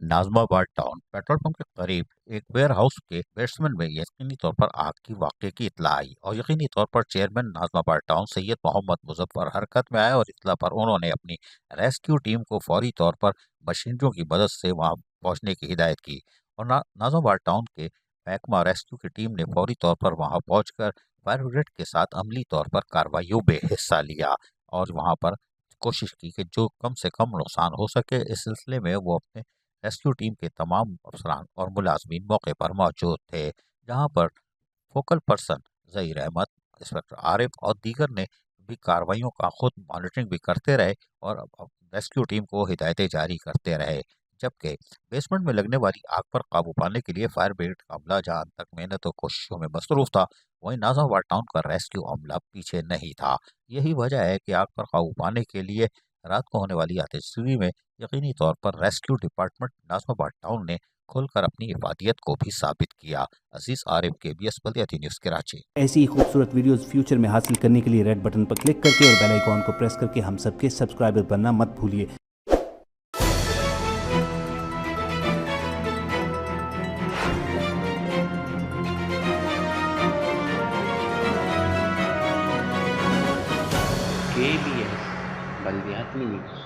नाज़िम आबाद town petrol pump के करीब एक वेयर हाउस के बेसमेंट में यकीनी तौर पर आग की वाक़े की इत्तला आई और यकीनी तौर पर चेयरमैन नाज़िम आबाद टाउन सैयद मोहम्मद मुजफ्फर हरकत में आए और इत्तला पर उन्होंने अपनी रेस्क्यू टीम को फौरी तौर पर मशीनरियों की मदद से वहां पहुंचने की हिदायत की और नाज़िम आबाद टाउन के महकमा रेस्क्यू की टीम ने फौरी तौर पर वहां पहुंचकर फायर ब्रिगेड के साथ अमली तौर पर कार्रवाइयों में हिस्सा लिया और वहां पर कोशिश की कि जो कम से कम नुकसान हो सके। इस सिलसिले में वो अपने रेस्क्यू टीम के तमाम अफसरान और मुलाजमीन मौके पर मौजूद थे, जहां पर focal person Zaheer Ahmed, inspector Arif और दीगर ने भी कार्रवाइयों का खुद मॉनिटरिंग भी करते रहे और रेस्क्यू टीम को हिदायतें जारी करते रहे। जबकि बेसमेंट में लगने वाली आग पर काबू पाने के लिए फायर ब्रिगेड का अमला जहां तक मेहनत और कोशिशों में मसरूफ था, वहीं नाज़िम टाउन का रेस्क्यू अमला पीछे नहीं था। यही वजह है कि आग पर काबू पाने के लिए रात को होने वाली आतिशबाजी में यकीनी तौर पर रेस्क्यू डिपार्टमेंट नाज़िम टाउन ने खुलकर अपनी इफादियत को भी साबित किया। अजीज आरिफ, KBS बल्दियाती न्यूज़, कराची। ऐसी ही खूबसूरत वीडियोस फ्यूचर में हासिल करने के लिए रेड बटन पर क्लिक करके और बेल आइकॉन को प्रेस करके हम सबके सब्सक्राइबर बनना मत भूलिए। KBS बल्दियाती न्यूज़।